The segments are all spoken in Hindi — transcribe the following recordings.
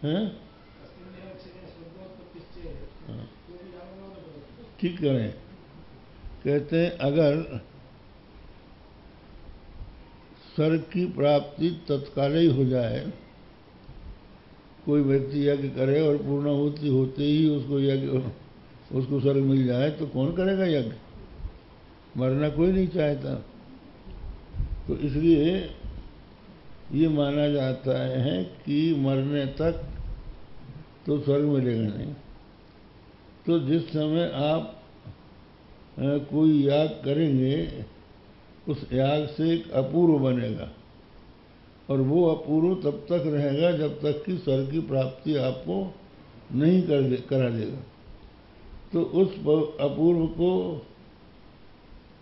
हैं? ठीक करें। कहते हैं अगर स्वर्ग की प्राप्ति तत्काल ही हो जाए, कोई व्यक्ति यज्ञ करे और पूर्णाहुति होते ही उसको स्वर्ग मिल जाए तो कौन करेगा यज्ञ? मरना कोई नहीं चाहता। तो इसलिए ये माना जाता है कि मरने तक तो स्वर्ग मिलेगा नहीं। तो जिस समय आप कोई याग करेंगे, उस याग से एक अपूर्व बनेगा, और वो अपूर्व तब तक रहेगा जब तक कि स्वर्ग की प्राप्ति आपको नहीं करा देगा। तो उस अपूर्व को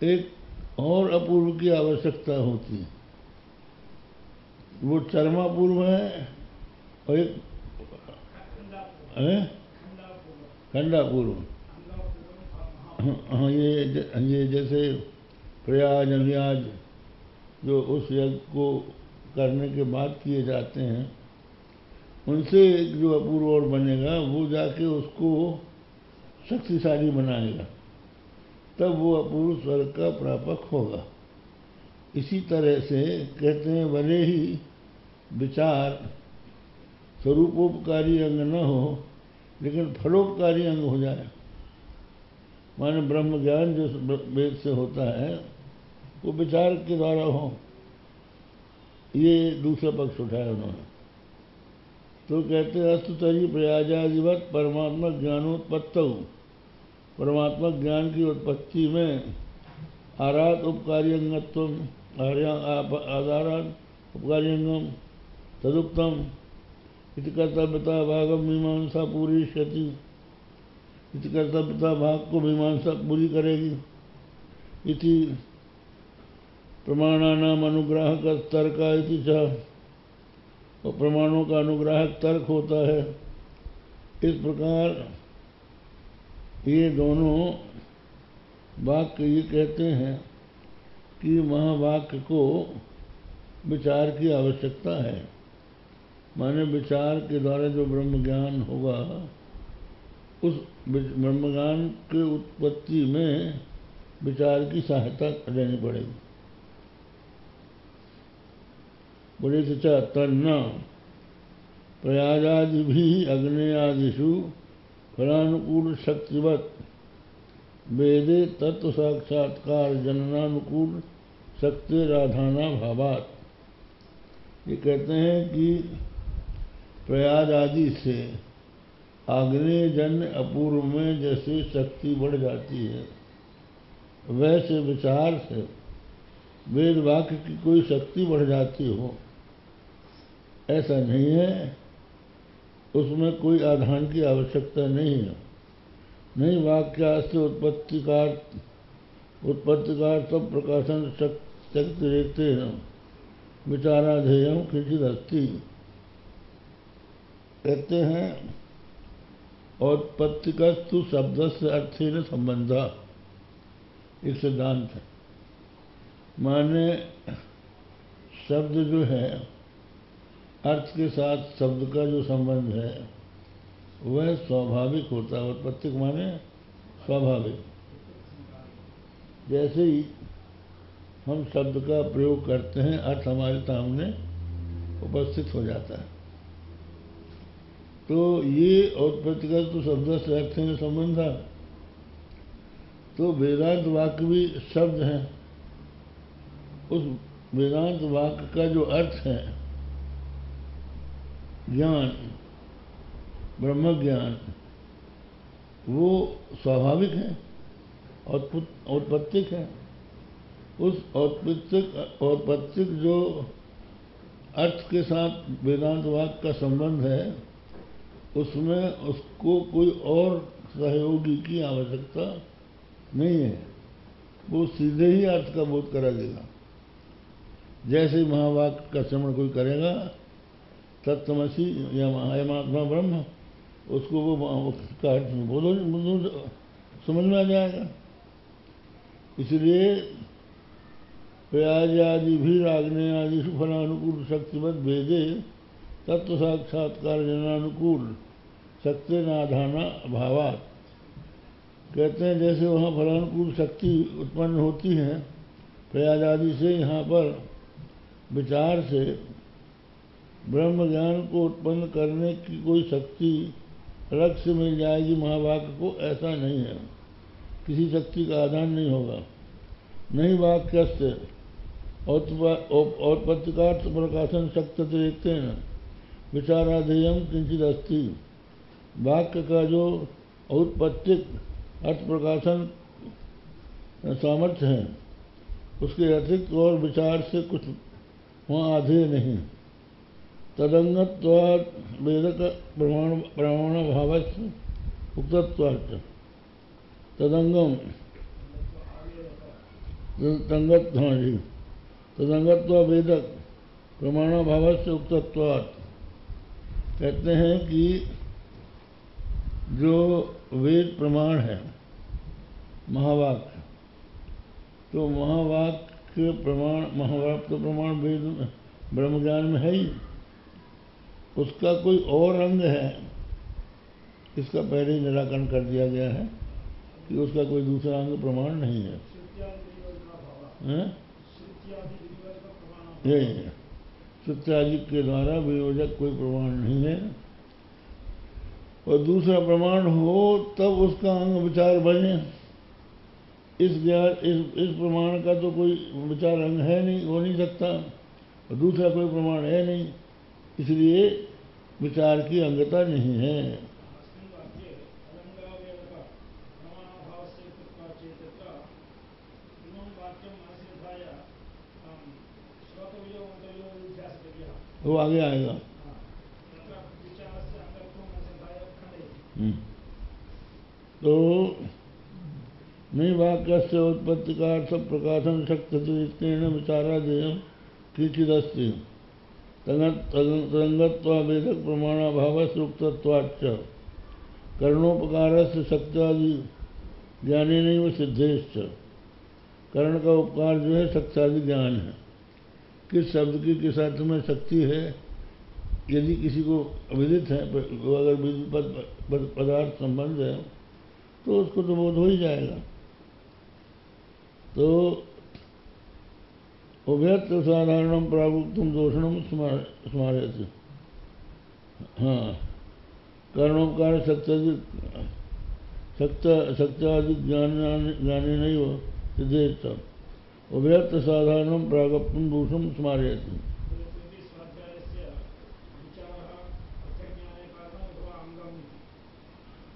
एक और अपूर्व की आवश्यकता होती है। वो चरमापूर्व है और एक खंडापूर्व। हाँ, ये जैसे प्रयाज अन्याज जो उस यज्ञ को करने के बाद किए जाते हैं, उनसे एक जो अपूर्व और बनेगा वो जाके उसको शक्तिशाली बनाएगा, तब वो अपूर्व स्वर्ग का प्रापक होगा। इसी तरह से कहते हैं भले ही विचार स्वरूपोपकारी अंग न हो, लेकिन फलोपकारी अंग हो जाए। माने ब्रह्म ज्ञान जो वेद से होता है वो विचार के द्वारा हो, ये दूसरा पक्ष उठाया उन्होंने। तो कहते हैं अस्तुतरी प्रयाजादिवत परमात्मा ज्ञानोत्पत्तौ, परमात्मा ज्ञान की उत्पत्ति में आरात उपकारी अंगत्व आधारात उपकारी अंगम तदुक्तम इति कर्तव्यता भागम मीमांसा पूरी क्षति, इति कर्तव्यता भाग को मीमांसा पूरी करेगी। इति प्रमाणानाम अनुग्राहक तर्क इति च, और प्रमाणों का अनुग्राहक तर्क होता है। इस प्रकार ये दोनों वाक्य ये कहते हैं कि महावाक्य को विचार की आवश्यकता है। माने विचार के द्वारा जो ब्रह्म ज्ञान होगा, उस ब्रह्म ज्ञान के उत्पत्ति में विचार की सहायता लेनी पड़ेगी। बोले तो तन्ना प्रयागादि भी अग्नेयादिषु फलानुकूल शक्तिवत वेदे तत्व साक्षात्कार जननानुकूल शक्ति राधाना भावात। ये कहते हैं कि प्रयाग आदि से आग्नेय जन्य अपूर्व में जैसे शक्ति बढ़ जाती है, वैसे विचार से वेद वाक्य की कोई शक्ति बढ़ जाती हो, ऐसा नहीं है। उसमें कोई आधान की आवश्यकता नहीं है। नहीं वाक्यास्त्र उत्पत्तिकार सब प्रकाशन शक्ति देखते हैं विचाराधेयम किंचित अस्ति। कहते हैं औत्पत्तिकस्तु शब्द से अर्थी न संबंधा, एक सिद्धांत है। माने शब्द जो है, अर्थ के साथ शब्द का जो संबंध है वह स्वाभाविक होता है। उत्पत्तिक माने स्वाभाविक। जैसे ही हम शब्द का प्रयोग करते हैं, अर्थ हमारे सामने उपस्थित हो जाता है। तो ये औत्पत्तिक तो शब्द से अर्थ में संबंध है। तो वेदांत वाक्य भी शब्द है। उस वेदांत वाक्य का जो अर्थ है, ज्ञान, ब्रह्म ज्ञान, वो स्वाभाविक है, औत्पत्तिक है। उस औत्पत्तिक जो अर्थ के साथ वेदांत वाक्य का संबंध है, उसमें उसको कोई और सहयोगी की आवश्यकता नहीं है। वो सीधे ही अर्थ का बोध करा देगा। जैसे महावाक्य का श्रवण कोई करेगा, तत्त्वमसि या महात्मा ब्रह्म, उसको वो का अर्थ बोलो समझ में आ जाएगा। इसलिए प्रयाज आदि भी रागने आदि फलानुकूल शक्तिवत भेदे तत्व साक्षात्कार जनानुकूल शक्ति नाधाना भावात। कहते हैं जैसे वहाँ फलानुकूल शक्ति उत्पन्न होती है प्रयाज आदि से, यहाँ पर विचार से ब्रह्म ज्ञान को उत्पन्न करने की कोई शक्ति अलग से मिल जाएगी महावाक्य को, ऐसा नहीं है। किसी शक्ति का आधान नहीं होगा। नहीं वाक्य से औत्पत्तिकार्थ प्रकाशन शक्ति देखते हैं विचाराधेयम किंचित अस्ति। वाक्य का जो औत्पत्तिक अर्थ प्रकाशन सामर्थ्य है उसके अतिरिक्त और विचार से कुछ वहाँ आधेय नहीं। तदंगत्वाद वेदक प्रमाण भावस्य उक्तत्वाच्च। तदंगम तंगत, हाँ जी, तदंगत्वा वेदक प्रमाण भावस्य उक्तत्वात्। कहते हैं कि जो वेद प्रमाण है महावाक्य, तो महावाक्य प्रमाण, महावाक्य प्रमाण वेद ब्रह्म ज्ञान में है ही, उसका कोई और अंग है इसका पहले ही निराकरण कर दिया गया है कि उसका कोई दूसरा अंग प्रमाण नहीं है। यही है, सत्यादि के द्वारा वियोजक कोई प्रमाण नहीं है। और दूसरा प्रमाण हो तब उसका अंग विचार बने। इस प्रमाण का तो कोई विचार अंग है नहीं, हो नहीं सकता, और दूसरा कोई प्रमाण है नहीं, इसलिए विचार की अंगता नहीं है। वो आगे आएगा। तो नहीं वाक्य से उत्पत्ति का अर्थ प्रकाशन शक्ति विचाराधेय किंचिदस्ति। तदंगत्वा वेदक प्रमाणाभाव से उक्तत्वाच्च। कर्णोपकार से शक्त्यादि ज्ञानी नहीं वो सिद्धेश्च। कर्ण का उपकार जो है शक्त्यादि ज्ञान है। किस शब्द की किस अर्थ में शक्ति है यदि किसी को विदित है, अगर विदित पदार्थ संबंध है तो उसको तो बोध हो ही जाएगा। तो उभयत्र साधारणम प्रागुक्तम दोषणम स्मारयति। हाँ, कर्णोपकार शक्त्यादि ज्ञानी नहीं हो सिद्धेश्च। उभयत्र साधारणम प्रागुक्तम दोषम स्मारयति।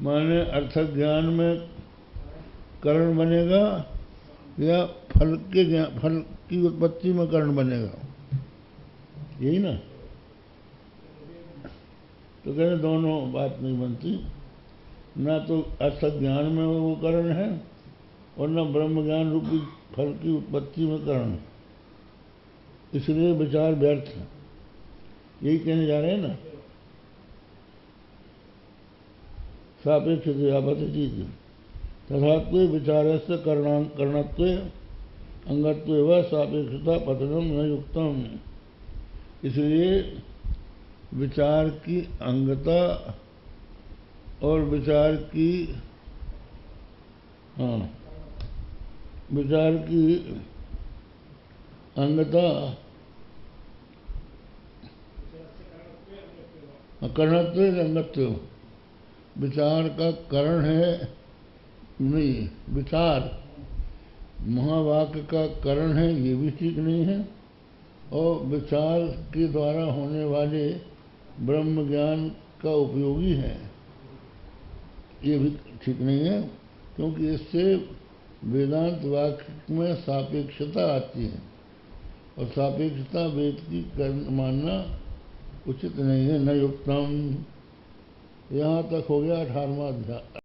माने अर्थ ज्ञान में करण बनेगा या फल के ज्ञान, फल की उत्पत्ति में करण बनेगा, यही ना। तो कहते दोनों बात नहीं बनती, ना तो अर्थ ज्ञान में वो करण है और न ब्रह्म ज्ञान रूपी फल की उत्पत्ति में करण, इसलिए विचार व्यर्थ है, यही कहने जा रहे हैं ना। सापेक्ष चीज तथात्व विचार से कर्णत्व अंगत्व व सापेक्षता पतनम न युक्तम। इसलिए विचार की अंगता और विचार की अंगता कर्णत्व अंगत्व, विचार का करण है नहीं, विचार महावाक्य का करण है ये भी ठीक नहीं है, और विचार के द्वारा होने वाले ब्रह्म ज्ञान का उपयोगी है ये भी ठीक नहीं है, क्योंकि इससे वेदांत वाक्य में सापेक्षता आती है और सापेक्षता वेद की मानना उचित नहीं है। न युक्तम। यहाँ तक हो गया 18वां अध्याय।